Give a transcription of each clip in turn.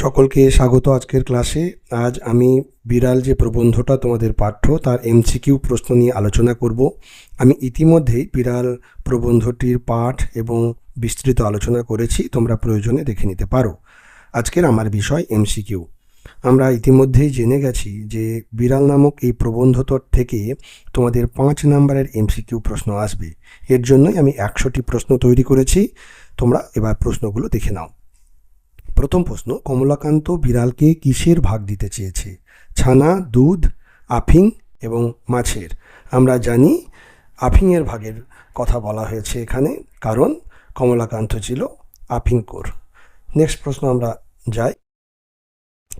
সকলকে স্বাগত আজকের ক্লাসে। আজ আমি বিড়াল যে প্রবন্ধটা তোমাদের পাঠ্য তার এমসিকিউ প্রশ্ন নিয়ে আলোচনা করব। আমি ইতিমধ্যেই বিড়াল প্রবন্ধটির পাঠ এবং বিস্তৃত আলোচনা করেছি, তোমরা প্রয়োজনে দেখে নিতে পারো। আজকের আমার বিষয় এমসিকিউ। আমরা ইতিমধ্যেই জেনে গেছি যে বিড়াল নামক এই প্রবন্ধটার থেকে তোমাদের 5 নম্বরের এমসিকিউ প্রশ্ন আসবে। এর জন্যই আমি 100টি প্রশ্ন তৈরি করেছি। তোমরা এবার প্রশ্নগুলো দেখে নাও। প্রথম প্রশ্ন, কমলাকান্ত বিড়ালকে কিসের ভাগ দিতে চেয়েছে? ছানা, দুধ, আফিং এবং মাছের। আমরা জানি আফিংয়ের ভাগের কথা বলা হয়েছে এখানে, কারণ কমলাকান্ত ছিল আফিংখোর। নেক্সট প্রশ্ন আমরা যাই।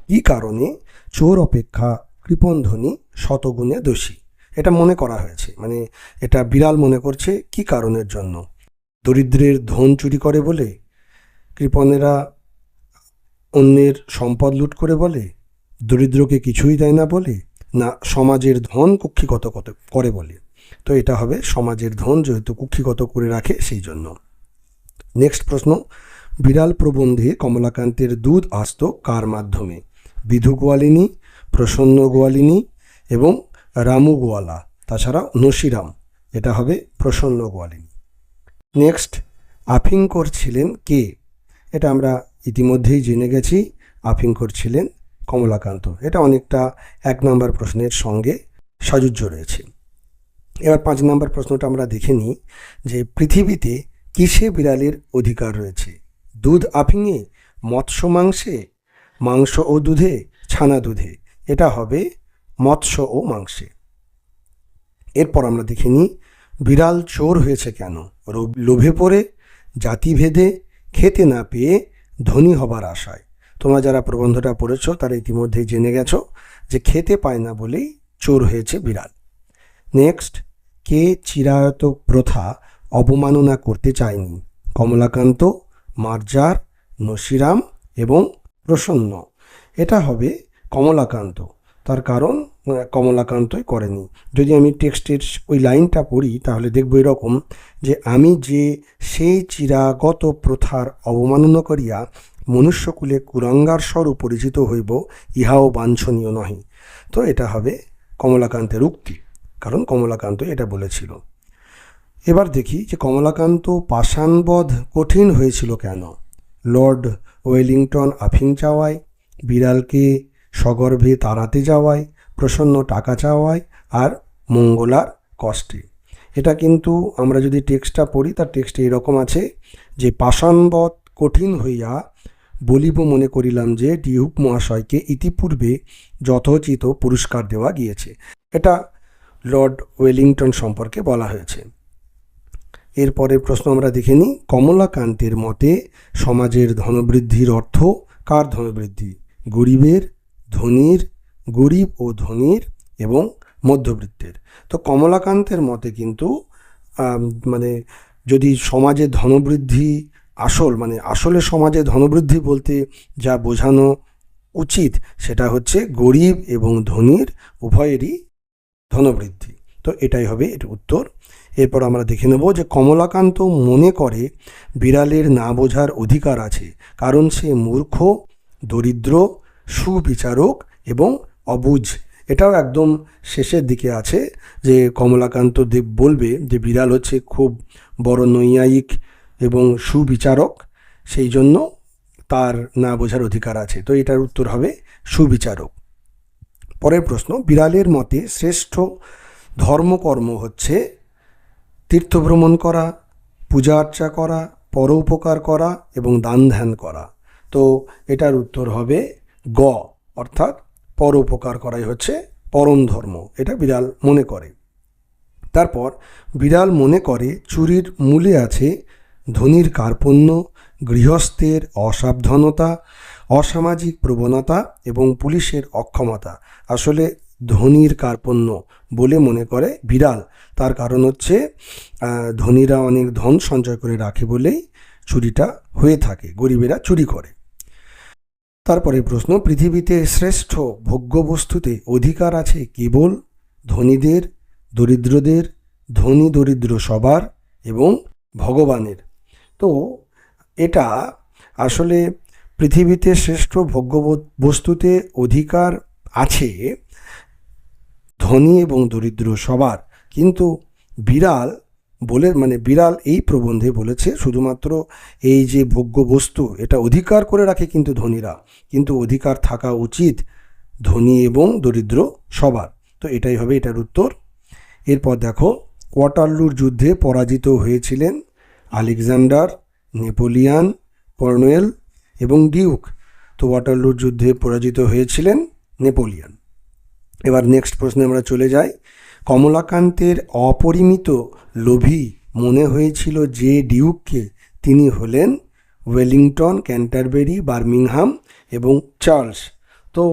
কী কারণে চোর অপেক্ষা কৃপণধ্বনি শতগুণে দোষী? এটা মনে করা হয়েছে, মানে এটা বিড়াল মনে করছে কি কারণের জন্য। দরিদ্রের ধন চুরি করে বলে, কৃপণেরা অন্যের সম্পদ লুট করে বলে, দরিদ্রকে কিছুই দেয় না বলে, না সমাজের ধন কুক্ষিগত করে বলে? তো এটা হবে সমাজের ধন যেহেতু কুক্ষিগত করে রাখে সেই জন্য। নেক্সট প্রশ্ন, বিড়াল প্রবন্ধে কমলাকান্তের দুধ আসত কার মাধ্যমে? বিধু গোয়ালিনী, প্রসন্ন গোয়ালিনী এবং রামু গোয়ালা, তাছাড়া নসিরাম। এটা হবে প্রসন্ন গোয়ালিনী। নেক্সট, আফিংখোর ছিলেন কে? এটা আমরা ইতিমধ্যেই জেনে গেছি, আফিংখোর ছিলেন কমলাকান্ত। এটা অনেকটা 1 নম্বর প্রশ্নের সঙ্গে সাযুজ্য রয়েছে। এবার 5 নম্বর প্রশ্নটা আমরা দেখে নিই যে পৃথিবীতে কিসে বিড়ালের অধিকার রয়েছে? দুধ আফিংয়ে, মৎস্য মাংসে, মাংস ও দুধে, ছানা দুধে। এটা হবে মৎস্য ও মাংসে। এরপর আমরা দেখে নিই বিড়াল চোর হয়েছে কেন? লোভে পড়ে, জাতিভেদে, খেতে না পেয়ে, ধনী হবার আশায়। তোমরা যারা প্রবন্ধটা পড়েছো তারা ইতিমধ্যেই জেনে গেছো যে খেতে পায় না বলেই চোর হয়েছে বিড়াল। নেক্সট, কে চিরায়ত প্রথা অবমাননা করতে চায়নি? কমলাকান্ত, মার্জার, নসিরাম এবং প্রসন্ন। এটা হবে কমলাকান্ত, তার কারণ কমলাকান্তই করেনি। যদি আমি টেক্সটের ওই লাইনটা পড়ি তাহলে দেখব এরকম যে আমি যে সেই চিরাগত প্রথার অবমাননা করিয়া মনুষ্যকুলে কুরঙ্গার স্বরূপ পরিচিত হইব, ইহাও বাঞ্ছনীয় নহে। তো এটা হবে কমলাকান্তের উক্তি, কারণ কমলাকান্ত এটা বলেছিল। এবার দেখি যে কমলাকান্ত পাষাণবধ কঠিন হয়েছিল কেন? লর্ড ওয়েলিংটন আফিং চাওয়ায়, বিড়ালকে সগর্ভে তাড়াতে যাওয়ায়, প্রসন্ন টাকা চাওয়ায়, আর মঙ্গলার কষ্টে। এটা কিন্তু আমরা যদি টেক্সটটা পড়ি তার টেক্সটে এরকম আছে যে পাষাণবধ কঠিন হইয়া বলিব মনে করিলাম যে ডিউক মহাশয়কে ইতিপূর্বে যথোচিত পুরস্কার দেওয়া গিয়েছে। এটা লর্ড ওয়েলিংটন সম্পর্কে বলা হয়েছে। এরপরের প্রশ্ন আমরা দেখে নিই। কমলাকান্তের মতে সমাজের ধনবৃদ্ধির অর্থ কার ধনবৃদ্ধি? গরিবের, ধনীর, গরিব ও ধনীর এবং মধ্যবিত্তের। তো কমলাকান্তের মতে কিন্তু মানে যদি সমাজে ধনবৃদ্ধি আসলে সমাজে ধনবৃদ্ধি বলতে যা বোঝানো উচিত সেটা হচ্ছে গরিব এবং ধনীর উভয়েরই ধনবৃদ্ধি। তো এটাই হবে এর উত্তর। এরপর আমরা দেখে নেব যে কমলাকান্ত মনে করে বিড়ালের না বোঝার অধিকার আছে, কারণ সে মূর্খ, দরিদ্র, সুবিচারক এবং অবুঝ। এটাও একদম শেষের দিকে আছে যে কমলাকান্ত দেব বলবে যে বিড়াল হচ্ছে খুব বড় নৈয়ায়িক এবং সুবিচারক, সেই জন্য তার না বোঝার অধিকার আছে। তো এটার উত্তর হবে সুবিচারক। পরের প্রশ্ন, বিড়ালের মতে শ্রেষ্ঠ ধর্মকর্ম হচ্ছে তীর্থভ্রমণ করা, পূজা অর্চা করা, পরোপকার করা এবং দান ধ্যান করা। তো এটার উত্তর হবে গ, অর্থাৎ পরোপকার করাই হচ্ছে পরম ধর্ম, এটা বিড়াল মনে করে। তারপর বিড়াল মনে করে চুরির মূলে আছে ধনীর কার্পণ্য, গৃহস্থের অসাবধানতা, অসামাজিক প্রবণতা এবং পুলিশের অক্ষমতা। আসলে ধনীর কার্পণ্য বলে মনে করে বিড়াল, তার কারণ হচ্ছে ধনীরা অনেক ধন সঞ্চয় করে রাখে বলেই চুরিটা হয়ে থাকে, গরিবেরা চুরি করে। তারপরে প্রশ্ন, পৃথিবীতে শ্রেষ্ঠ ভোগ্যবস্তুতে অধিকার আছে কেবল ধনীদের, দরিদ্রদের, ধনী দরিদ্র সবার এবং ভগবানের। তো এটা আসলে পৃথিবীতে শ্রেষ্ঠ ভোগ্য বস্তুতে অধিকার আছে ধনী এবং দরিদ্র সবার, কিন্তু বিড়াল বিড়াল এই প্রবন্ধে বলেছে শুধুমাত্র এই যে ভোগ্য বস্তু এটা অধিকার করে রাখে কিন্তু ধনীরা, কিন্তু অধিকার থাকা উচিত ধনী এবং দরিদ্র সবার। তো এটাই হবে এটার উত্তর। এরপর দেখো, ওয়াটারলুর যুদ্ধে পরাজিত হয়েছিলেন আলেকজান্ডার, নেপোলিয়ান, কর্নওয়েল এবং ডিউক। তো ওয়াটারলুর যুদ্ধে পরাজিত হয়েছিলেন নেপোলিয়ান। এবার নেক্সট প্রশ্নে আমরা চলে যাই। কমলাকান্তের অপরিমিত লোভী মনে হয়েছিল যে ডিউককে তিনি হলেন ওয়েলিংটন, ক্যান্টারবেরি, বার্মিংহাম এবং চার্লস। তো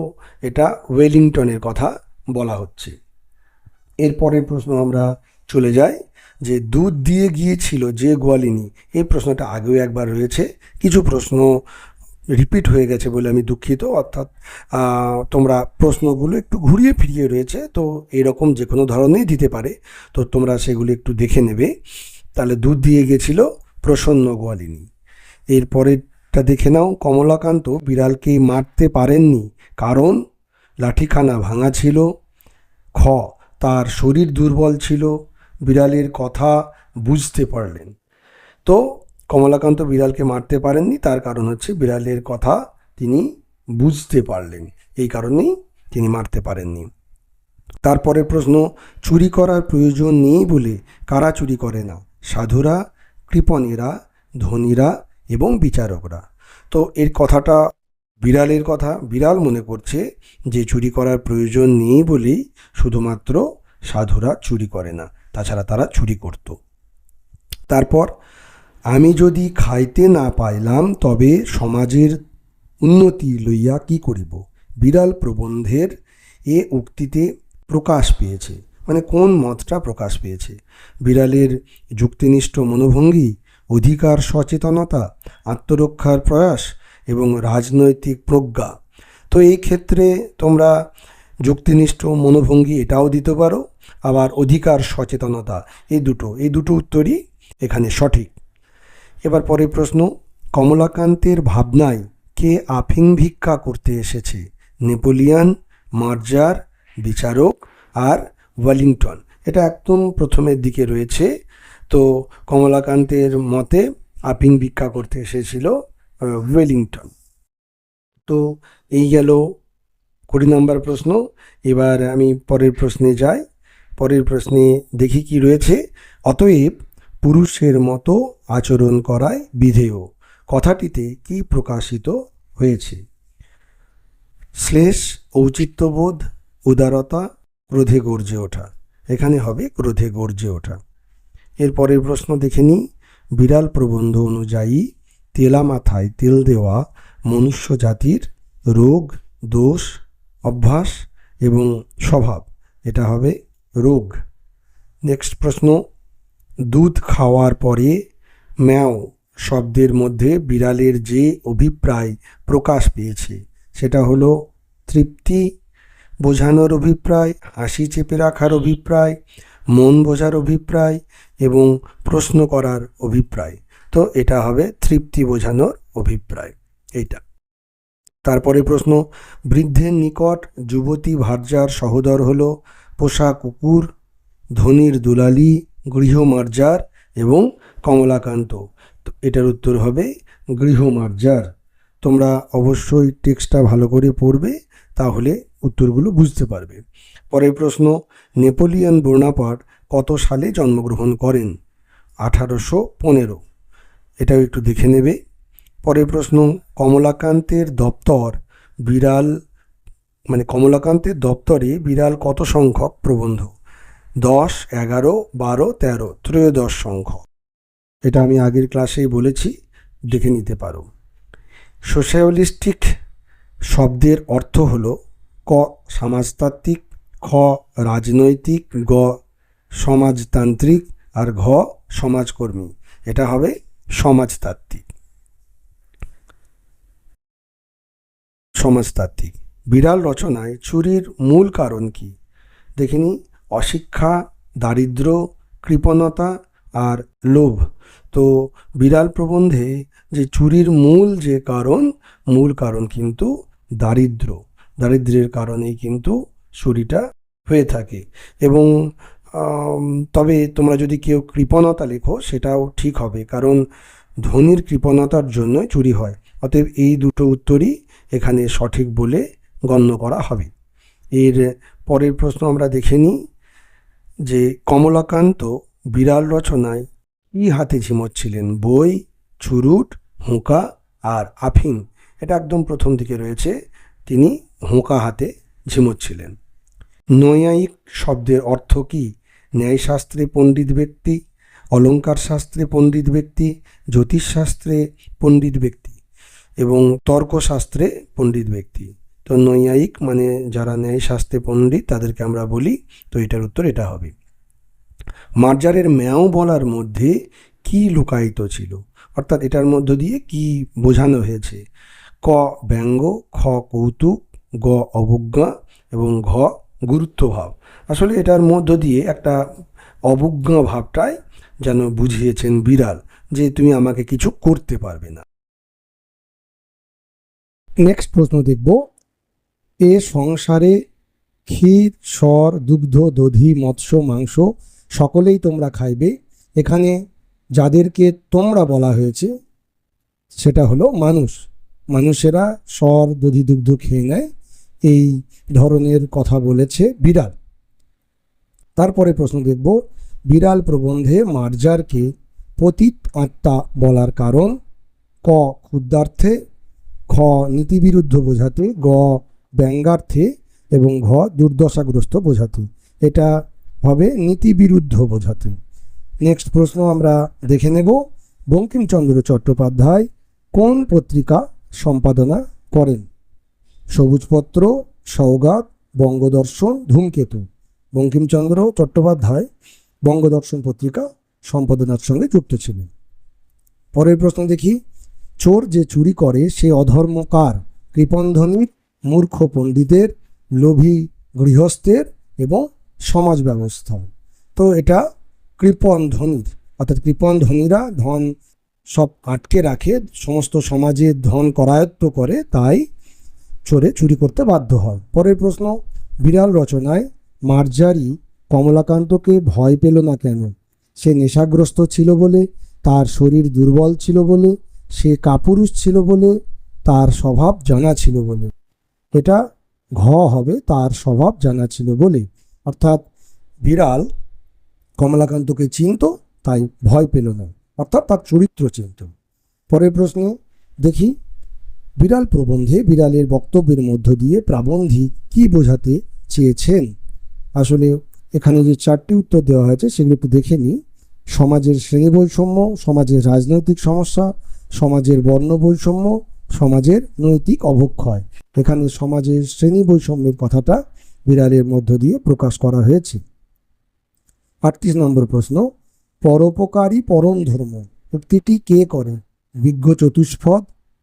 এটা ওয়েলিংটনের কথা বলা হচ্ছে। এরপরের প্রশ্ন আমরা চলে যাই যে দুধ দিয়ে গিয়েছিল যে গোয়ালিনী, এই প্রশ্নটা আগেও একবার রয়েছে, কিছু প্রশ্ন রিপিট হয়ে গেছে বলে আমি দুঃখিত, অর্থাৎ তোমরা প্রশ্নগুলো একটু ঘুরিয়ে ফিরিয়ে রয়েছে, তো এরকম যে কোনো ধরনেরই দিতে পারে, তো তোমরা সেগুলি একটু দেখে নেবে। তাহলে দুধ দিয়ে গেছিল প্রসন্ন গোয়ালিনী। এরপরেরটা দেখে নাও, কমলাকান্ত বিড়ালকে মারতে পারেননি কারণ লাঠিখানা ভাঙা ছিল, খ তার শরীর দুর্বল ছিল, বিড়ালের কথা বুঝতে পারলেন। তো কমলাকান্ত বিড়ালকে মারতে পারেননি, তার কারণ হচ্ছে বিড়ালের কথা তিনি বুঝতে পারলেন, এই কারণেই তিনি মারতে পারেননি। তারপরের প্রশ্ন, চুরি করার প্রয়োজন নেই বলে কারা চুরি করে না? সাধুরা, কৃপণেরা, ধনীরা এবং বিচারকরা। তো এর কথাটা বিড়ালের কথা, বিড়াল মনে করছে যে চুরি করার প্রয়োজন নেই বলেই শুধুমাত্র সাধুরা চুরি করে না, তাছাড়া তারা চুরি করত। তারপর, আমি যদি খাইতে না পাইলাম তবে সমাজের উন্নতি লইয়া কি করিব? বিড়াল প্রবন্ধের এ উক্তিতে প্রকাশ পেয়েছে, মানে কোন মতটা প্রকাশ পেয়েছে? বিড়ালের যুক্তিনিষ্ঠ মনোভঙ্গি, অধিকার সচেতনতা, আত্মরক্ষার প্রয়াস এবং রাজনৈতিক প্রজ্ঞা। তো এই ক্ষেত্রে তোমরা যুক্তিনিষ্ঠ মনোভঙ্গি এটাও দিতে পারো, আবার অধিকার সচেতনতা, এই দুটো উত্তরই এখানে সঠিক। এবার পরের প্রশ্ন, কমলাকান্তের ভাবনায় কে আফিং ভিক্ষা করতে এসেছে? নেপোলিয়ান, মার্জার, বিচারক আর ওয়েলিংটন। এটা একদম প্রথমের দিকে রয়েছে। তো কমলাকান্তের মতে আফিং ভিক্ষা করতে এসেছিল ওয়েলিংটন। তো এই গেল 20 নম্বর প্রশ্ন। এবার আমি পরের প্রশ্নে যাই। পরের প্রশ্নে দেখি কি রয়েছে। অতএব পুরুষের মতো আচরণ করায় বিধেয় কথাটিতে কি প্রকাশিত হয়েছে? শ্লেষ, ঔচিত্যবোধ, উদারতা, ক্রোধে গর্জে ওঠা। এখানে হবে ক্রোধে গর্জে ওঠা। এরপরের প্রশ্ন দেখে নিই। বিড়াল প্রবন্ধ অনুযায়ী তেলা মাথায় তেল দেওয়া মনুষ্য জাতির রোগ, দোষ, অভ্যাস এবং স্বভাব। এটা হবে রোগ। নেক্সট প্রশ্ন, দুধ খাওয়ার পরে ম্যাও শব্দের মধ্যে বিড়ালের যে অভিপ্রায় প্রকাশ পেয়েছে সেটা হলো তৃপ্তি বোঝানোর অভিপ্রায়, হাসি চেপে রাখার অভিপ্রায়, মন বোঝার অভিপ্রায় এবং প্রশ্ন করার অভিপ্রায়। তো এটা হবে তৃপ্তি বোঝানোর অভিপ্রায় এইটা। তারপরে প্রশ্ন, বৃদ্ধের নিকট যুবতী ভার্যার সহোদর হলো পোষা কুকুর, ধনির দুলালি, গৃহমার্জার এবং কমলাকান্ত। তো এটার উত্তর হবে গৃহমার্জার। তোমরা অবশ্যই টেক্সটটা ভালো করে পড়বে, তাহলে উত্তরগুলো বুঝতে পারবে। পরের প্রশ্ন, নেপোলিয়ন বোনাপার্ট কত সালে জন্মগ্রহণ করেন? 1815। এটাও একটু দেখে নেবে। পরের প্রশ্ন, কমলাকান্তের দপ্তরে বিড়াল কত সংখ্যক প্রবন্ধ? 10, 11, 12, 13, ত্রয়োদশ সংখ্যক। এটা আমি আগের ক্লাসেই বলেছি, দেখে নিতে পারো। সোশ্যালিস্টিক শব্দের অর্থ হলো ক সমাজতাত্ত্বিক, খ রাজনৈতিক, গ সমাজতান্ত্রিক আর ঘ সমাজকর্মী। এটা হবে সমাজতাত্ত্বিক। বিড়াল রচনায় চুরির মূল কারণ কি? দেখিনি, অশিক্ষা, দারিদ্র্য, কৃপণতা আর লোভ। তো বিড়াল প্রবন্ধে যে চুরির মূল কারণ কিন্তু দারিদ্র্যের কারণেই কিন্তু চুরিটা হয়ে থাকে। এবং তবে তোমরা যদি কেউ কৃপণতা লেখো সেটাও ঠিক হবে, কারণ ধনীর কৃপণতার জন্যই চুরি হয়। অতএব এই দুটো উত্তরই এখানে সঠিক বলে গণ্য করা হবে। এর পরের প্রশ্ন আমরা দেখে নিই যে কমলাকান্ত বিড়াল রচনায় কী হাতে ঝিমোচ্ছিলেন? বই, চুরুট, হুঁকা আর আফিং। এটা একদম প্রথম দিকে রয়েছে, তিনি হুঁকা হাতে ঝিমোচ্ছিলেন। নৈয়ায়িক শব্দের অর্থ কী? ন্যায়শাস্ত্রে পণ্ডিত ব্যক্তি, অলঙ্কার শাস্ত্রে পণ্ডিত ব্যক্তি, জ্যোতিষশাস্ত্রে পণ্ডিত ব্যক্তি এবং তর্কশাস্ত্রে পণ্ডিত ব্যক্তি। তো নৈয়ায়িক মানে যারা ন্যায়শাস্ত্রে পণ্ডিত তাদেরকে আমরা বলি। তো এটার উত্তর এটা হবে। মার্জারের ম্যাও বলার মধ্যে কি লুকায়িত ছিল? অর্থাৎ এটার মধ্য দিয়ে কি বোঝানো হয়েছে? ক ব্যঙ্গ, খ কৌতুক, গ অবজ্ঞা এবং ঘ গুরুত্বভাব। আসলে এটার মধ্য দিয়ে একটা অবজ্ঞা ভাবটাই যেন বুঝিয়েছেন বিড়াল, যে তুমি আমাকে কিছু করতে পারবে না। নেক্সট প্রশ্ন দেখব, এ সংসারে ক্ষীর, স্বর, দুগ্ধ, দধি, মৎস্য, মাংস সকলেই তোমরা খাইবে। এখানে যাদেরকে তোমরা বলা হয়েছে সেটা হলো মানুষেরা স্বর, দধি, দুগ্ধ খেয়ে নেয়, এই ধরনের কথা বলেছে বিড়াল। তারপরে প্রশ্ন দেখব, বিড়াল প্রবন্ধে মার্জারকে পতিত আত্মা বলার কারণ? ক ক্ষুদ্রার্থে, খ নীতিবিরুদ্ধ বোঝাতে, গ ব্যঙ্গার্থে এবং ঘ দুর্দশাগ্রস্ত বোঝাতে। এটা হবে নীতিবিরুদ্ধ বোঝাতে। নেক্সট প্রশ্ন আমরা দেখে নেব, বঙ্কিমচন্দ্র চট্টোপাধ্যায় কোন পত্রিকা সম্পাদনা করেন? সবুজপত্র, সওগাত, বঙ্গদর্শন, ধূমকেতু। বঙ্কিমচন্দ্র চট্টোপাধ্যায় বঙ্গদর্শন পত্রিকা সম্পাদনার সঙ্গে যুক্ত ছিলেন। পরের প্রশ্ন দেখি, চোর যে চুরি করে সে অধর্ম কার? কৃপণ ধনীর, মূর্খ পণ্ডিতের, লোভী গৃহস্থের এবং সমাজ ব্যবস্থা। তো এটা কৃপণ ধনীর, অর্থাৎ কৃপণ ধনীরা ধন সব আটকে রাখে, সমস্ত সমাজের ধন করায়ত্ত করে, তাই চোরে চুরি করতে বাধ্য হয়। পরের প্রশ্ন, বিড়াল রচনায় মার্জারি কমলাকান্তকে ভয় পেল না কেন? সে নেশাগ্রস্ত ছিল বলে, তার শরীর দুর্বল ছিল বলে, সে কাপুরুষ ছিল বলে, তার স্বভাব জানা ছিল বলে। এটা ঘ হবে, তার স্বভাব জানা ছিল বলে। অর্থাৎ বিড়াল কমলাকান্তকে চিনত, তাই ভয় পেল না, অর্থাৎ তার চরিত্র চিনত। পরের প্রশ্ন দেখি, বিড়াল প্রবন্ধে বিড়ালের বক্তব্যের মধ্য দিয়ে প্রাবন্ধিক কি বোঝাতে চেয়েছেন? আসলে এখানে যে চারটি উত্তর দেওয়া হয়েছে সেগুলো একটু দেখে নিই। সমাজের শ্রেণী বৈষম্য, সমাজের রাজনৈতিক সমস্যা, সমাজের বর্ণ বৈষম্য, সমাজের নৈতিক অবক্ষয়। এখানে সমাজের শ্রেণী বৈষম্যের কথাটা বিড়ালের মধ্য দিয়ে প্রকাশ করা হয়েছে। 38 নম্বর প্রশ্ন, পরোপকারী পরম ধর্ম উক্তিটি কে করে? বিজ্ঞ চতুষ্পদ,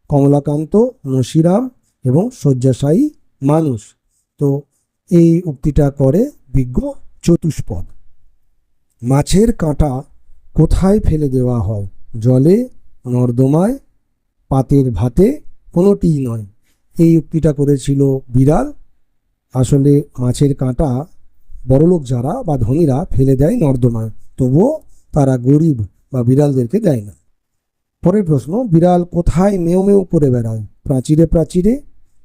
কমলাকান্ত, নসিরাম এবং শয্যাশায়ী মানুষ। তো এই উক্তিটা করে বিজ্ঞ চতুষ্পদ। মাছের কাঁটা কোথায় ফেলে দেওয়া হয়? জলে, নর্দমায়, পাতের ভাতে, কোনোটিই নয়। এই উক্তিটা করেছিল বিড়াল। আসলে মাছের কাঁটা বড়লোক যারা বা ধনীরা ফেলে দেয় নর্দমায়, তবুও তারা গরিব বা বিড়ালদেরকে দেয় না। পরের প্রশ্ন, বিড়াল কোথায় মেও মেও করে বেড়ায়? প্রাচীরে প্রাচীরে,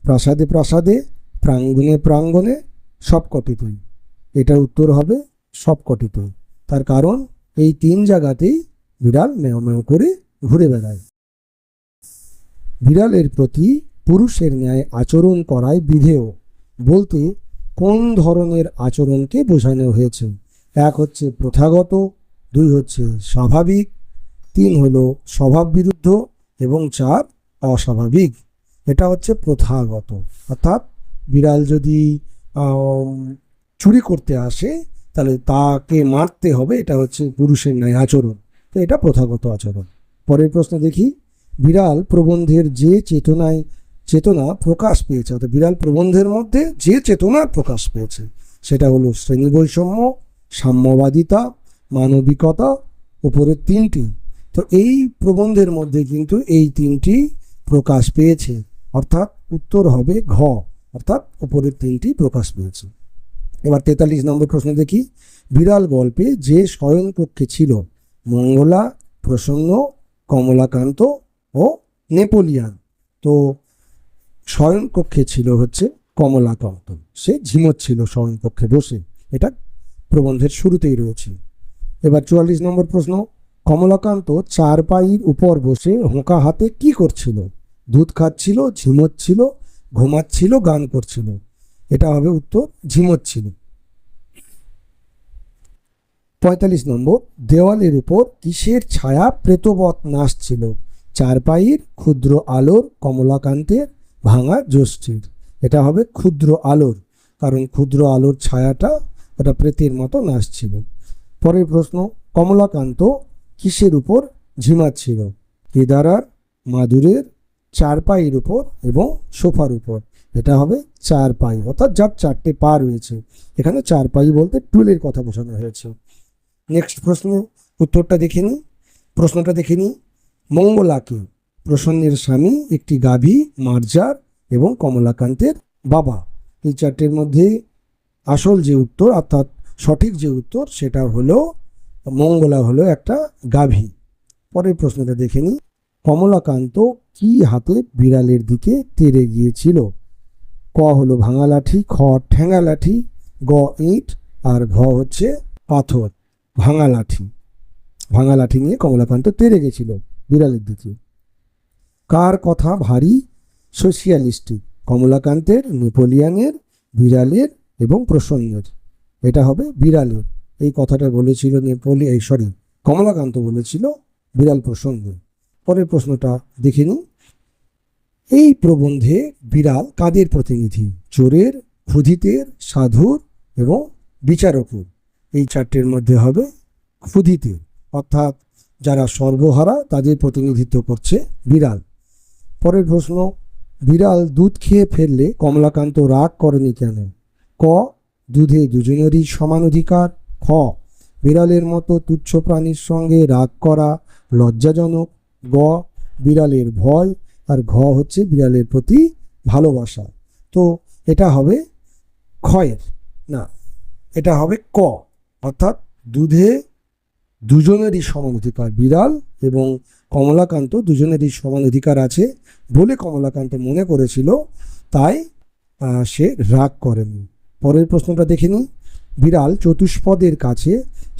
প্রাসাদে প্রাসাদে, প্রাঙ্গণে প্রাঙ্গণে, সবকটিতেই। এটার উত্তর হবে সবকটিতেই। তার কারণ এই 3 জায়গাতেই বিড়াল মেও মেও করে ঘুরে বেড়ায়। বিড়ালের প্রতি পুরুষের ন্যায় আচরণ করায় বিধেয় বলতে কোন ধরনের আচরণকে বোঝানো হয়েছে? 1 হচ্ছে প্রথাগত, 2 হচ্ছে স্বাভাবিক, 3 হলো স্বভাব বিরুদ্ধ এবং 4 অস্বাভাবিক। এটা হচ্ছে প্রথাগত, অর্থাৎ বিড়াল যদি চুরি করতে আসে তাহলে তাকে মারতে হবে, এটা হচ্ছে পুরুষের ন্যায় আচরণ। তো এটা প্রথাগত আচরণ। পরের প্রশ্ন দেখি, বিড়াল প্রবন্ধের যে চেতনা প্রকাশ পেয়েছে, অর্থাৎ বিড়াল প্রবন্ধের মধ্যে যে চেতনার প্রকাশ পেয়েছে সেটা হলো শ্রেণী বৈষম্য, সাম্যবাদিতা, মানবিকতা, উপরের 3টি। তো এই প্রবন্ধের মধ্যে কিন্তু এই তিনটি প্রকাশ পেয়েছে, অর্থাৎ উত্তর হবে ঘ, অর্থাৎ উপরের তিনটি প্রকাশ পেয়েছে। এবার 43 নম্বর প্রশ্ন দেখি। বিড়াল গল্পে যে শয়নকক্ষে ছিল মঙ্গলা, প্রসন্ন, কমলাকান্ত ও নেপোলিয়ান। তো শয়নকক্ষে ছিল হচ্ছে কমলাকান্ত, সে ঝিমোচ্ছিল শয়নকক্ষে বসে, এটা প্রবন্ধের শুরুতেই রয়েছে। এবার 44 নম্বর প্রশ্ন। কমলাকান্ত চারপাইয়ের উপর বসে হোঁকা হাতে কি করছিল? দুধ খাচ্ছিল, ঝিমোচ্ছিল, ঘুমাচ্ছিল, গান করছিল। এটা হবে উত্তর ঝিমোচ্ছিল। 45 নম্বর। দেওয়ালের উপর কিসের ছায়া প্রেতবৎ নাচছিল? চারপাইয়ের, ক্ষুদ্র আলোর, কমলাকান্তের, ভাঙা জ্যোষ্ঠীর। এটা হবে ক্ষুদ্র আলোর, কারণ ক্ষুদ্র আলোর ছায়াটা ওটা প্রেতের মতো নাচছিল। পরের প্রশ্ন। কমলাকান্ত কিসের উপর ঝিমাচ্ছিল? কেদারার, মাদুরের, চারপাইয়ের উপর এবং সোফার উপর। এটা হবে চারপাই, অর্থাৎ যার চারটে পা রয়েছে। এখানে চারপাই বলতে টুলের কথা বোঝানো হয়েছে। নেক্সট প্রশ্ন, উত্তরটা দেখে নিই, প্রশ্নটা দেখে নিই। মঙ্গলাকে প্রসন্নের স্বামী, একটি গাভী, মার্জার এবং কমলাকান্তের বাবা। এই চারটের মধ্যে আসল যে উত্তর, অর্থাৎ সঠিক যে উত্তর, সেটা হলো মঙ্গলা হলো একটা গাভী। পরের প্রশ্নটা দেখে নিই। কমলাকান্ত কি হাতে বিড়ালের দিকে তেড়ে গিয়েছিল? ক হলো ভাঙা লাঠি, খ ঠ্যাঙা লাঠি, গ ইট, আর ঘ হচ্ছে পাথর। ভাঙা লাঠি, ভাঙা লাঠি নিয়ে কমলাকান্ত তেড়ে গেছিল বিড়ালের দিকে। কার কথা ভারী সোশিয়ালিস্টিক? কমলাকান্তের, নেপোলিয়ানের, বিড়ালের এবং প্রসন্নের। এটা হবে বিড়ালের। এই কথাটা বলেছিল কমলাকান্ত বলেছিল বিড়াল প্রসঙ্গে। পরের প্রশ্নটা দেখে নিই। এই প্রবন্ধে বিড়াল কাদের প্রতিনিধি? চোরের, ক্ষুধিতের, সাধুর এবং বিচারকের। এই চারটের মধ্যে হবে ক্ষুধিতের, অর্থাৎ যারা সর্বহারা তাদের প্রতিনিধিত্ব করছে বিড়াল। পরের প্রশ্ন। বিড়াল দুধ খেয়ে ফেললে কমলাকান্ত রাগ করেনি কেন? ক দুধে দুজনেরই সমান অধিকার, খ বিড়ালের মতো তুচ্ছ প্রাণীর সঙ্গে রাগ করা লজ্জাজনক, গ বিড়ালের ভয়, আর ঘ হচ্ছে বিড়ালের প্রতি ভালোবাসা। তো এটা হবে ক্ষয়ের, না, এটা হবে ক, অর্থাৎ দুধে দুজনেরই সমান অধিকার, বিড়াল এবং কমলাকান্ত দুজনেরই সমান অধিকার আছে বলে কমলাকান্ত মনে করেছিল, তাই সে রাগ করেনি। পরের প্রশ্নটা দেখে নিই। বিড়াল চতুষ্পদের কাছে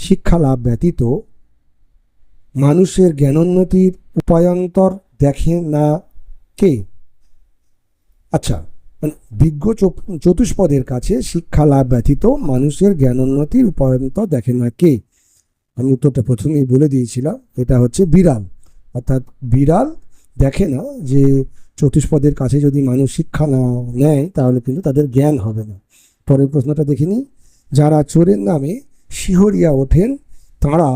শিক্ষা লাভ ব্যতীত মানুষের জ্ঞানোন্নতির উপায়ান্তর দেখে না কে? আচ্ছা, বিজ্ঞ চতুষ্পদের কাছে শিক্ষা লাভ ব্যতীত মানুষের জ্ঞানোন্নতির উপায়ান্তর দেখে না কে? আমি উত্তরটা প্রথমেই বলে দিয়েছিলাম, এটা হচ্ছে বিড়াল। অর্থাৎ বিড়াল দেখে না যে চতুষ্পদের কাছে যদি মানুষ শিক্ষা না নেয় তাহলে কিন্তু তাদের জ্ঞান হবে না। পরের প্রশ্নটা দেখিনি। যারা চোরের নামে শিহরিয়া ওঠেন তাঁরা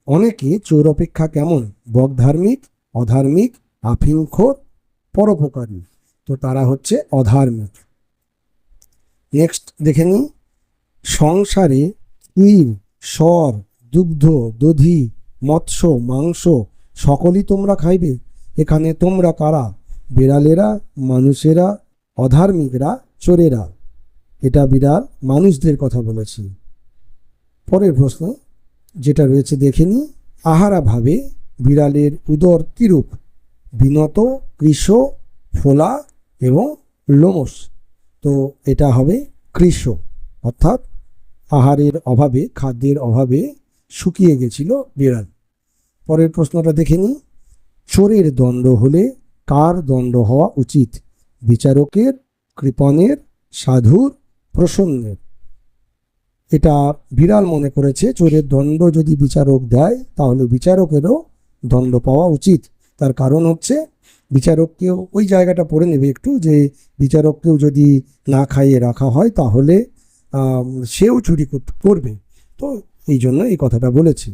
অনেকে চোর অপেক্ষা কেমন? বকধার্মিক, অধার্মিক, আফিমখোর, পরোপকারী। তো তারা হচ্ছে অধার্মিক। নেক্সট দেখে নিই। সংসারে ক্ষীর, স্বর, দুগ্ধ, দধি, মৎস্য, মাংস সকলই তোমরা খাইবে। এখানে তোমরা কারা? বিড়ালেরা, মানুষেরা, অধার্মিকরা, চোরেরা। এটা বিড়াল মানুষদের কথা বলেছে। পরের প্রশ্ন যেটা রয়েছে দেখে নিই। আহারা ভাবে বিড়ালের উদর কিরূপ? বিনত, কৃশ, ফোলা এবং লোমস। তো এটা হবে কৃশ, অর্থাৎ আহারের অভাবে, খাদ্যের অভাবে শুকিয়ে গেছিল বিড়াল। পরের প্রশ্নটা দেখে নিই। চোরের দণ্ড হলে কার দণ্ড হওয়া উচিত? বিচারকের, কৃপণের, সাধুর, প্রসন্নের। এটা বিড়াল মনে করেছে চোরের দণ্ড যদি বিচারক দেয় তাহলে বিচারকেরও দণ্ড পাওয়া উচিত। তার কারণ হচ্ছে বিচারককেও ওই জায়গাটা পড়ে নেবে একটু, যে বিচারককেও যদি না খাইয়ে রাখা হয় তাহলে সেও চুরি করবে। তো এই জন্য এই কথাটা বলেছি।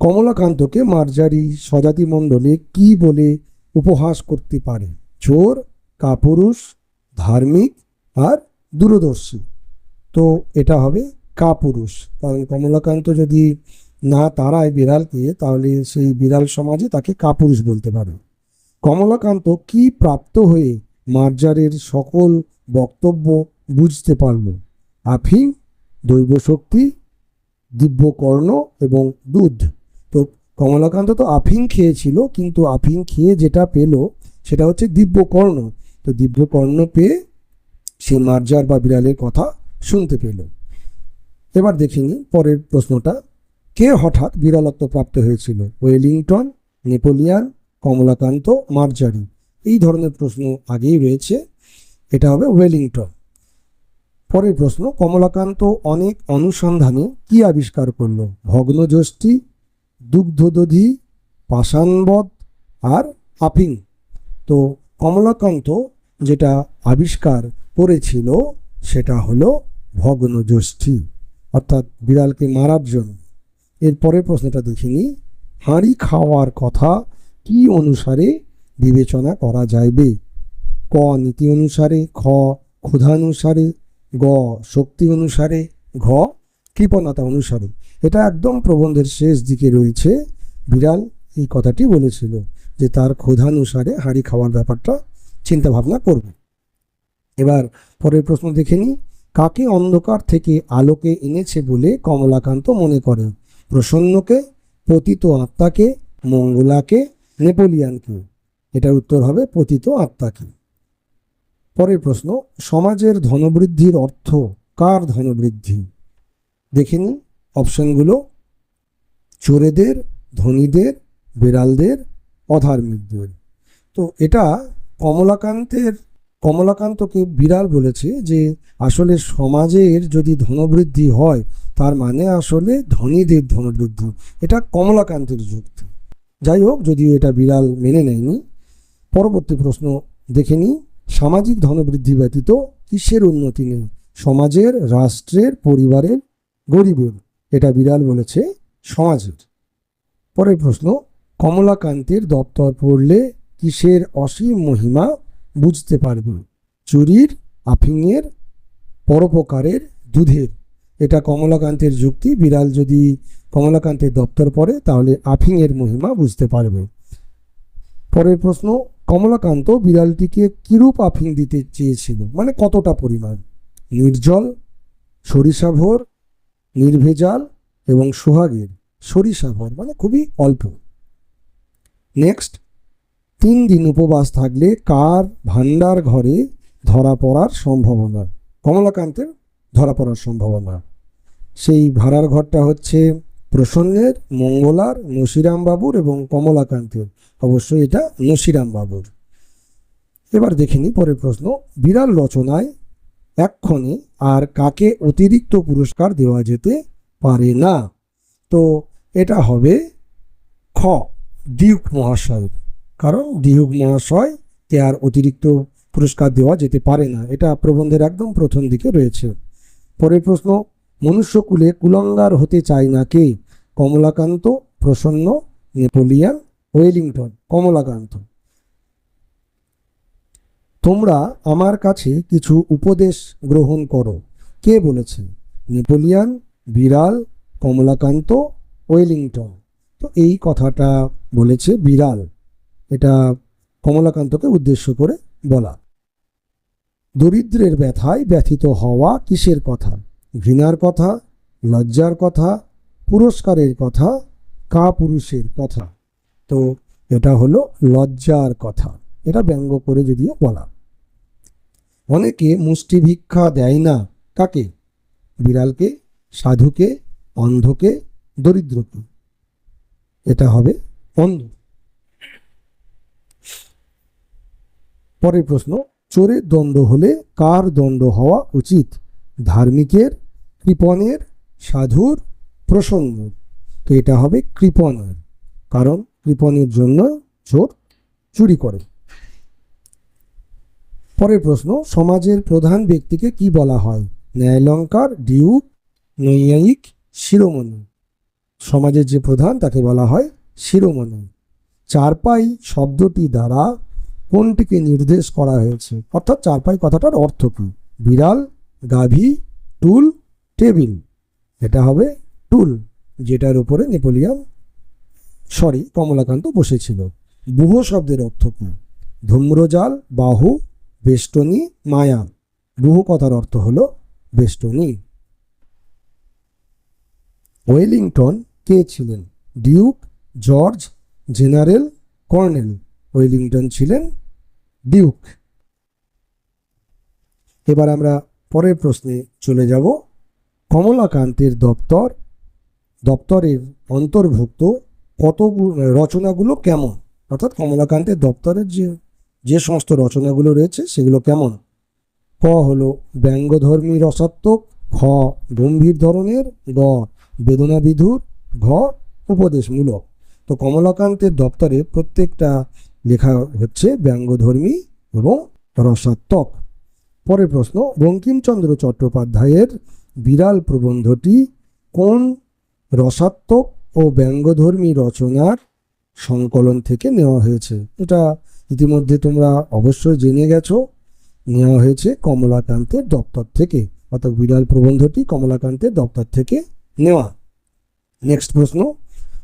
কমলাকান্তকে মার্জারি স্বজাতি মণ্ডলে কি বলে উপহাস করতে পারে? চোর, কাপুরুষ, ধার্মিক আর দূরদর্শী। তো এটা হবে কাপুরুষ, কারণ কমলাকান্ত যদি না তাড়ায় বিড়ালকে, তাহলে সেই বিড়াল সমাজে তাকে কাপুরুষ বলতে পারে। কমলাকান্ত কি প্রাপ্ত হয়ে মার্জারের সকল বক্তব্য বুঝতে পারল? আফিং, দৈব শক্তি, দিব্যকর্ণ এবং দুধ। তো কমলাকান্ত তো আফিং খেয়েছিল, কিন্তু আফিং খেয়ে যেটা পেল সেটা হচ্ছে দিব্যকর্ণ। তো দিব্যকর্ণ পেয়ে সে মার্জার বা বিড়ালের কথা শুনতে পেল। এবার দেখিনি পরের প্রশ্নটা, কে হঠাৎ বিরলত্ব প্রাপ্ত হয়েছিল? Wellington, Napoleon, Kamalakanta, মার্জারি। এই ধরনের প্রশ্ন আগেই রয়েছে, এটা হবে ওয়েলিংটন। পরের প্রশ্ন, কমলাকান্ত অনেক অনুসন্ধানে কি আবিষ্কার করল? ভগ্নযষ্টি, দুগ্ধদধি, পাষাণবধ আর আফিং। তো কমলাকান্ত যেটা আবিষ্কার করেছিল সেটা হলো ভগ্নযষ্টি, অর্থাৎ বিড়ালকে মারার জন্য। এর পরের প্রশ্নটা দেখিনি, হাঁড়ি খাওয়ার কথা কি অনুসারে বিবেচনা করা যাইবে? ক নীতি অনুসারে, খ ক্ষুধানুসারে, গ শক্তি অনুসারে, ঘ কৃপণতা অনুসারে। এটা একদম প্রবন্ধের শেষ দিকে রয়েছে। বিড়াল এই কথাটি বলেছিল যে তার ক্ষুধানুসারে হাঁড়ি খাওয়ার ব্যাপারটা চিন্তা ভাবনা করবে। এবার পরের প্রশ্ন দেখে নিই, কাকে অন্ধকার থেকে আলোকে এনেছে বলে কমলাকান্ত মনে করে? প্রসন্নকে, পতিত আত্মাকে, মঙ্গলাকে, নেপোলিয়ানকে। এটার উত্তর হবে পতিত আত্মাকে। পরের প্রশ্ন, সমাজের ধনবৃদ্ধির অর্থ কার ধনবৃদ্ধি? দেখে নিই অপশনগুলো, চোরেদের, ধনীদের, বিড়ালদের, অধার্মিকদের। তো এটা কমলাকান্তকে বিড়াল বলেছে যে আসলে সমাজের যদি ধনবৃদ্ধি হয় তার মানে আসলে ধনীদের ধনবৃদ্ধি। এটা কমলাকান্তের যুক্তি। যাই হোক, যদিও এটা বিড়াল মেনে নেয়নি। পরবর্তী প্রশ্ন দেখে নিই, সামাজিক ধনবৃদ্ধি ব্যতীত কিসের উন্নতি নেই? সমাজের, রাষ্ট্রের, পরিবারের, গরিবের। এটা বিড়াল বলেছে সমাজের। পরের প্রশ্ন, কমলাকান্তের দপ্তর পড়লে কিসের অসীম মহিমা বুঝতে পারবে? চুরির, আফিংয়ের, পরোপকারের, দুধের। এটা কমলাকান্তের যুক্তি। বিড়াল যদি কমলাকান্তের দপ্তর পড়ে তাহলে আফিংয়ের মহিমা বুঝতে পারবে। পরের প্রশ্ন, কমলাকান্ত বিড়ালটিকে কিরূপ আফিং দিতে চেয়েছিল, মানে কতটা পরিমাণ? নির্জল, সরিষাভর, নির্ভেজাল এবং সোহাগের। সরিষাভর মানে খুবই অল্প। নেক্সট, 3 দিন উপবাস থাকলে কার ভান্ডার ঘরে ধরা পড়ার সম্ভাবনা? কমলাকান্তের ধরা পড়ার সম্ভাবনা। সেই ভাড়ার ঘরটা হচ্ছে প্রসন্নের, মঙ্গলার, নসিরাম বাবুর এবং কমলাকান্তের। অবশ্যই এটা নসিরাম বাবুর। এবার দেখিনি পরের প্রশ্ন, বিড়াল রচনায় এক্ষণে আর কাকে অতিরিক্ত পুরস্কার দেওয়া যেতে পারে না? তো এটা হবে খ ডিউক মহাশয়, কারণ ডিউক মহাশয়কে আর অতিরিক্ত পুরস্কার দেওয়া যেতে পারে না। এটা প্রবন্ধের একদম প্রথম দিকে রয়েছে। পরের প্রশ্ন, মনুষ্যকুলে কুলাঙ্গার হতে চায় না কে? কমলাকান্ত, প্রসন্ন, নেপোলিয়ান, ওয়েলিংটন। কমলাকান্ত। তোমরা আমার কাছে কিছু উপদেশ গ্রহণ করো, কে বলেছে? নেপোলিয়ান, বিড়াল, কমলাকান্ত, ওয়েলিংটন। তো এই কথাটা বলেছে বিড়াল। এটা কমলাকান্তকে উদ্দেশ্য করে বলা। দরিদ্রের ব্যথায় ব্যথিত হওয়া কিসের কথা? ঘৃণার কথা, লজ্জার কথা, পুরস্কারের কথা, কাপুরুষের কথা। তো এটা হলো লজ্জার কথা। এটা ব্যঙ্গ করে যদিও বলা। অনেকে মুষ্টি ভিক্ষা দেয় না, কাকে? বিড়ালকে, সাধুকে, অন্ধকে, দরিদ্রকে। এটা হবে অন্ধ। পরের প্রশ্ন, চোরের দণ্ড হলে কার দণ্ড হওয়া উচিত? ধার্মিকের, কৃপণের, সাধুর, প্রসন্নের। তো এটা হবে কৃপণের, কারণ কৃপণের জন্য চোর চুরি করে। পরের প্রশ্ন, সমাজের প্রধান ব্যক্তিকে কি বলা হয়? ন্যায়ালঙ্কার, ডিউক, নৈয়ায়িক, শিরোমণি। সমাজের যে প্রধান তাকে বলা হয় শিরোমণি। চারপাই শব্দটি দ্বারা কোনটিকে নির্দেশ করা হয়েছে? অর্থাৎ চারপাই কথাটার অর্থ কি? বিড়াল, গাভী, টুল, টেবিল। এটা হবে টুল। যেটার উপরে কমলাকান্ত বসেছিল। বুহ শব্দের অর্থ কি? ধূম্রজাল, বাহু, বেষ্টনী, মায়া। বুহ কথার অর্থ হলো বেষ্টনী। ওয়েলিংটন কে ছিলেন? Duke, George, general, colonel. Wellington ছিলেন ডিউক। এবার আমরা পরের প্রশ্নে চলে যাব। কমলাকান্তের দপ্তরের অন্তর্ভুক্ত কত রচনাগুলো কেমন? অর্থাৎ কমলাকান্তের দপ্তরের যে সমস্ত রচনাগুলো রয়েছে সেগুলো কেমন? ক হলো ব্যঙ্গধর্মী রসাত্মক, খ গম্ভীর ধরনের, গ বেদনাবিধুর, ঘ উপদেশমূলক। তো কমলাকান্তের দপ্তরে প্রত্যেকটা লেখা হচ্ছে ব্যঙ্গধর্মী এবং রসাত্মক। পরের প্রশ্ন, বঙ্কিমচন্দ্র চট্টোপাধ্যায়ের বিড়াল প্রবন্ধটি কোন রসাত্মক ও ব্যঙ্গধর্মী রচনার সংকলন থেকে নেওয়া হয়েছে? এটা ইতিমধ্যে তোমরা অবশ্যই জেনে গেছো, নেওয়া হয়েছে কমলাকান্তের দপ্তর থেকে, অর্থাৎ বিড়াল প্রবন্ধটি কমলাকান্তের দপ্তর থেকে নেওয়া। নেক্সট প্রশ্ন,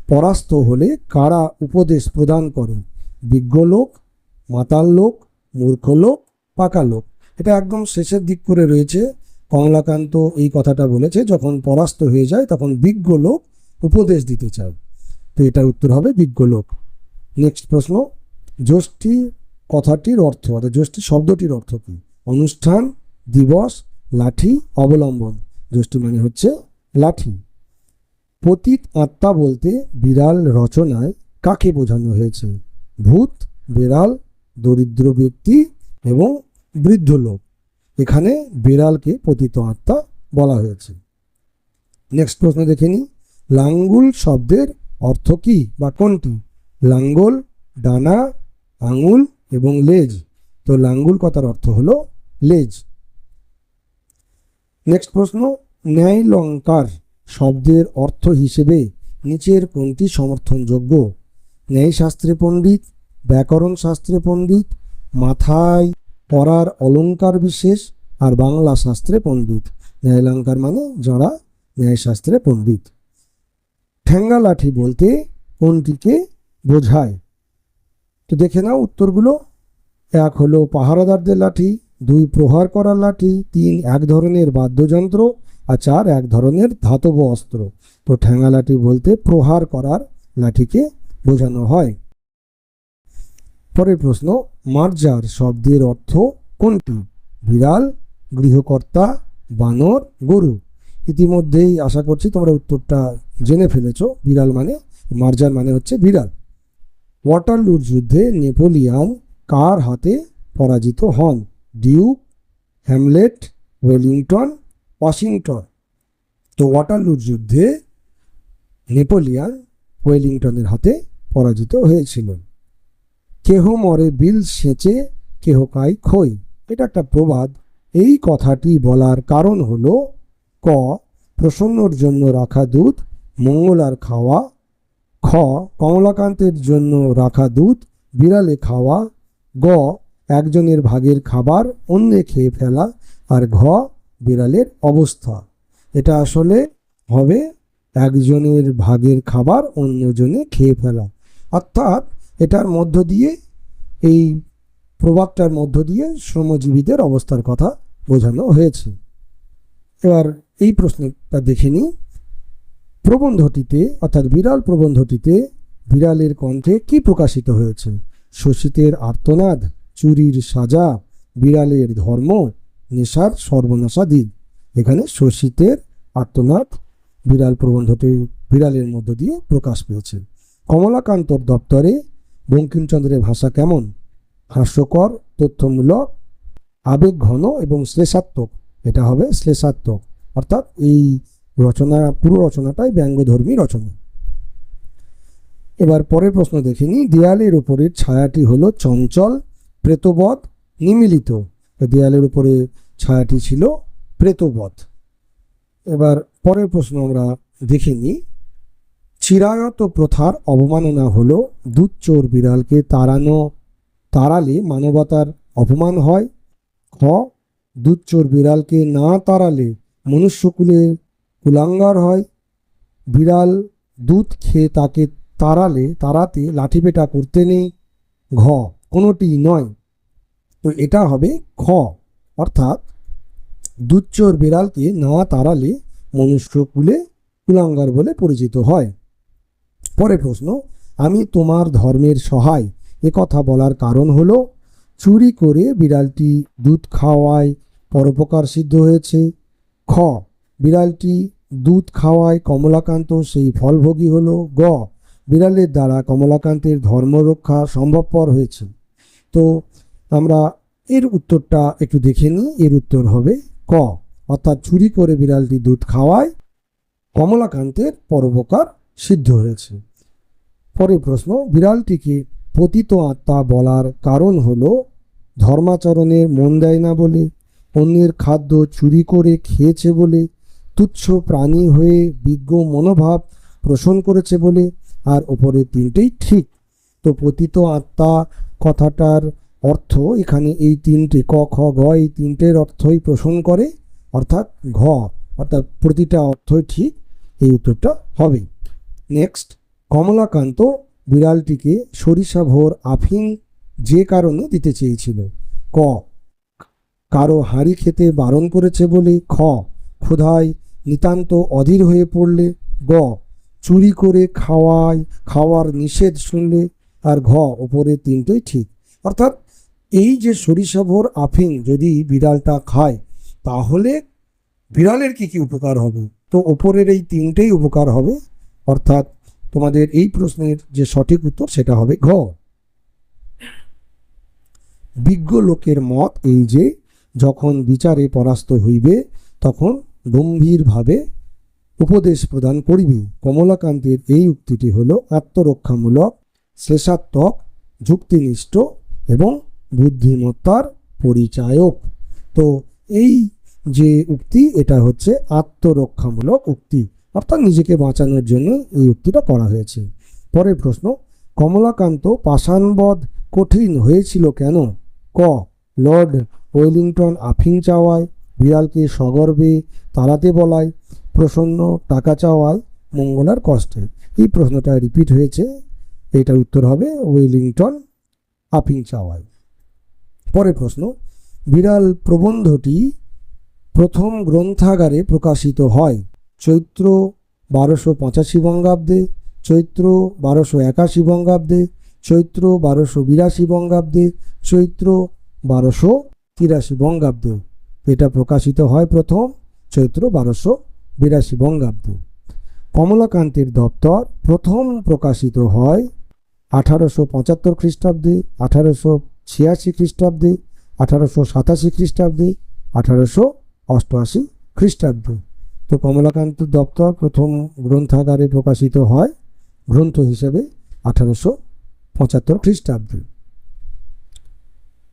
পরাস্ত হলে কারা উপদেশ প্রদান করে? বিজ্ঞ লোক, মাতাল লোক, মূর্খ লোক, পাকা লোক। এটা একদম শেষের দিক করে রয়েছে। কমলাকান্ত এই কথাটা বলেছে, যখন পরাস্ত হয়ে যায় তখন বিজ্ঞ লোক উপদেশ দিতে চায়। তো এটার উত্তর হবে বিজ্ঞ লোক। নেক্সট প্রশ্ন, যষ্টি কথাটির অর্থ, অর্থাৎ যষ্টি শব্দটির অর্থ কী? অনুষ্ঠান, দিবস, লাঠি, অবলম্বন। যষ্টি মানে হচ্ছে লাঠি। পতিত আত্মা বলতে বিড়াল রচনায় কাকে বোঝানো হয়েছে? ভূত, বেড়াল, দরিদ্র ব্যক্তি এবং বৃদ্ধ লোক। এখানে বিড়ালকে পতিত আত্মা বলা হয়েছে। নেক্সট প্রশ্ন দেখে নিই। লাঙ্গুল শব্দের অর্থ কি বা কোনটি? লাঙ্গল, ডানা, আঙুল এবং লেজ। তো লাঙ্গুল কথার অর্থ হলো লেজ। নেক্সট প্রশ্ন, ন্যায়লঙ্কার শব্দের অর্থ হিসেবে নিচের কোনটি সমর্থনযোগ্য? ন্যায়শাস্ত্রে পণ্ডিত, ব্যাকরণ শাস্ত্রে পণ্ডিত, মাথায় পরার অলঙ্কার বিশেষ, আর বাংলা শাস্ত্রে পণ্ডিত। ন্যায়লঙ্কার মানে যারা ন্যায়শাস্ত্রে পণ্ডিত। ঠ্যাঙ্গা লাঠি বলতে কোনটিকে বোঝায়? তো দেখে নাও উত্তরগুলো। এক হলো পাহারাদারদের লাঠি, দুই প্রহার করার লাঠি, তিন এক ধরনের বাদ্যযন্ত্র, আর চার এক ধরনের ধাতব অস্ত্র। তো ঠ্যাঙ্গা লাঠি বলতে প্রহার করার লাঠিকে বোঝানো হয়। পরের প্রশ্ন, মার্জার শব্দের অর্থ কোনটি? বিড়াল, গৃহকর্তা, বানর, গরু। ইতিমধ্যেই আশা করছি তোমরা উত্তরটা জেনে ফেলেছো। বিড়াল মানে, মার্জার মানে হচ্ছে বিড়াল। ওয়াটারলুর যুদ্ধে নেপোলিয়ান কার হাতে পরাজিত হন? Duke, Hamlet, Wellington, Washington. তো ওয়াটারলুর যুদ্ধে নেপোলিয়ান ওয়েলিংটনের হাতে পরাজিত হয়েছিলেন। কেহ মরে বিল সেচে, কেহ খায় খই। এটা একটা প্রবাদ। এই কথাটি বলার কারণ হলো ক প্রসন্নর জন্য রাখা দুধ মঙ্গল আর খাওয়া, খ কমলাকান্তের জন্য রাখা দুধ বিড়ালে খাওয়া, গ একজনের ভাগের খাবার অন্যে খেয়ে ফেলা, আর ঘ বিড়ালের অবস্থা। এটা আসলে হবে একজনের ভাগের খাবার অন্যজনে খেয়ে ফেলা। অর্থাৎ এটার মধ্য দিয়ে, এই প্রবাদটার মধ্য দিয়ে শ্রমজীবীদের অবস্থার কথা বোঝানো হয়েছে। এবার এই প্রশ্নটা দেখে নিই। প্রবন্ধটিতে, অর্থাৎ বিড়াল প্রবন্ধটিতে বিড়ালের কণ্ঠে কি প্রকাশিত হয়েছে? শোষিতের আর্তনাদ, চুরির সাজা, বিড়ালের ধর্ম, নেশার সর্বনাশাদি। এখানে শোষিতের আর্তনাদ বিড়াল প্রবন্ধটি বিড়ালের মধ্য দিয়ে প্রকাশ পেয়েছে। কমলাকান্তর দপ্তরে বঙ্কিমচন্দ্রের ভাষা কেমন? হাস্যকর, তথ্যমূলক, আবেগ ঘন এবং শ্লেষাত্মক। এটা হবে শ্লেষাত্মক, অর্থাৎ এই রচনা, পুরো রচনাটাই ব্যঙ্গধর্মী রচনা। এবার পরের প্রশ্ন দেখিনি। দেয়ালের উপরের ছায়াটি হলো চঞ্চল, প্রেতবধ, নিমিলিত। দেয়ালের উপরে ছায়াটি ছিল প্রেতবধ। এবার পরের প্রশ্ন আমরা দেখিনি। চিরায়ত প্রথার অবমাননা হলো দুধচোর বিড়ালকে তাড়ালে মানবতার অপমান হয়, খ দুধচোর বিড়ালকে না তাড়ালে মনুষ্যকুলে কুলাঙ্গার হয়, বিড়াল দুধ খেয়ে তাকে তাড়াতে লাঠিপেটা করতে নেই। ঘ, কোনোটি নয়। তো এটা হবে খ, অর্থাৎ দুধচোর বিড়ালকে না তাড়ালে মনুষ্যকুলে কুলাঙ্গার বলে পরিচিত হয়। পরের প্রশ্ন, আমি তোমার ধর্মের সহায় এ কথা বলার কারণ হলো চুরি করে বিড়ালটি দুধ খাওয়ায় পরোপকার সিদ্ধ হয়েছে। খ, বিড়ালটি দুধ খাওয়ায় কমলাকান্ত সেই ফলভোগী হলো। গ, বিড়ালের দ্বারা কমলাকান্তের ধর্ম রক্ষা সম্ভবপর হয়েছে। তো আমরা এর উত্তরটা একটু দেখে নিই। এর উত্তর হবে ক, অর্থাৎ চুরি করে বিড়ালটি দুধ খাওয়ায় কমলাকান্তের পরোপকার সিদ্ধ হয়েছে। পরের প্রশ্ন, বিড়ালটিকে পতিত আত্মা বলার কারণ হলো ধর্মাচরণে মন দেয় না বলে, অন্যের খাদ্য চুরি করে খেয়েছে বলে, তুচ্ছ প্রাণী হয়ে বিজ্ঞ মনোভাব পোষণ করেছে বলে, আর ওপরের তিনটেই ঠিক। তো পতিত আত্মা কথাটার অর্থ এখানে এই তিনটে ক খ গ এই তিনটের অর্থই পোষণ করে, অর্থাৎ ঘ, অর্থাৎ প্রতিটা অর্থই ঠিক, এই উত্তরটা হবে। নেক্সট, কমলাকান্ত বিড়ালটিকে সরিষা ভোর আফিং যে কারণে দিতে চেয়েছিল। ক, কারো হাঁড়ি খেতে বারণ করেছে বলে। খ, ক্ষুধায় নিতান্ত অধীর হয়ে পড়লে। গ, চুরি করে খাওয়ার নিষেধ শুনলে। আর ঘ, ওপরে তিনটেই ঠিক। অর্থাৎ এই যে সরিষা ভোর আফিং যদি বিড়ালটা খায় তাহলে বিড়ালের কি কি উপকার হবে, তো ওপরের এই তিনটেই উপকার হবে। অর্থাৎ তোমাদের এই প্রশ্নের যে সঠিক উত্তর সেটা হবে ঘ। বিজ্ঞ লোকের মত এই যে যখন বিচারে পরাস্ত হইবে তখন গম্ভীরভাবে উপদেশ প্রদান করিবে। কমলাকান্তের এই উক্তিটি হলো আত্মরক্ষামূলক, শ্লেষাত্মক, যুক্তিনিষ্ঠ এবং বুদ্ধিমত্তার পরিচায়ক। তো এই যে উক্তি এটা হচ্ছে আত্মরক্ষামূলক উক্তি, অর্থাৎ নিজেকে বাঁচানোর জন্য এই উক্তিটা করা হয়েছে। পরের প্রশ্ন, কমলাকান্ত পাষাণবধ কঠিন হয়েছিল কেন? ক, লর্ড ওয়েলিংটন আফিং চাওয়ায়, বিড়ালকে সগর্বে তাড়াতে বলায়, প্রসন্ন টাকা চাওয়ায়, মঙ্গলার কষ্টে। এই প্রশ্নটা রিপিট হয়েছে, এটার উত্তর হবে ওয়েলিংটন আফিং চাওয়ায়। পরের প্রশ্ন, বিড়াল প্রবন্ধটি প্রথম গ্রন্থাগারে প্রকাশিত হয় চৈত্র 1285 বঙ্গাব্দে, চৈত্র 1281 বঙ্গাব্দে, চৈত্র 1282 বঙ্গাব্দে, চৈত্র 1283 বঙ্গাব্দে। এটা প্রকাশিত হয় প্রথম চৈত্র 1282 বঙ্গাব্দে। কমলাকান্তের দপ্তর প্রথম প্রকাশিত হয় 1875 খ্রিস্টাব্দে, 1886 খ্রিস্টাব্দে, 1887 খ্রিস্টাব্দে, 1888 খ্রিস্টাব্দে। তো কমলাকান্ত দপ্তর প্রথম গ্রন্থাগারে প্রকাশিত হয় গ্রন্থ হিসেবে 1875 খ্রিস্টাব্দে।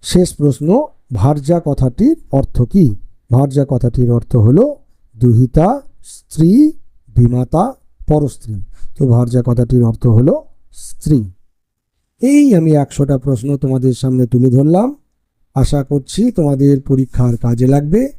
শেষ প্রশ্ন, ভার্যা কথাটির অর্থ কি? ভার্যা কথাটির অর্থ হলো দুহিতা, স্ত্রী, বিমাতা, পরস্ত্রী। তো ভার্যা কথাটির অর্থ হলো স্ত্রী। এই আমি 100টা প্রশ্ন তোমাদের সামনে তুলে ধরলাম। আশা করছি তোমাদের পরীক্ষার কাজে লাগবে।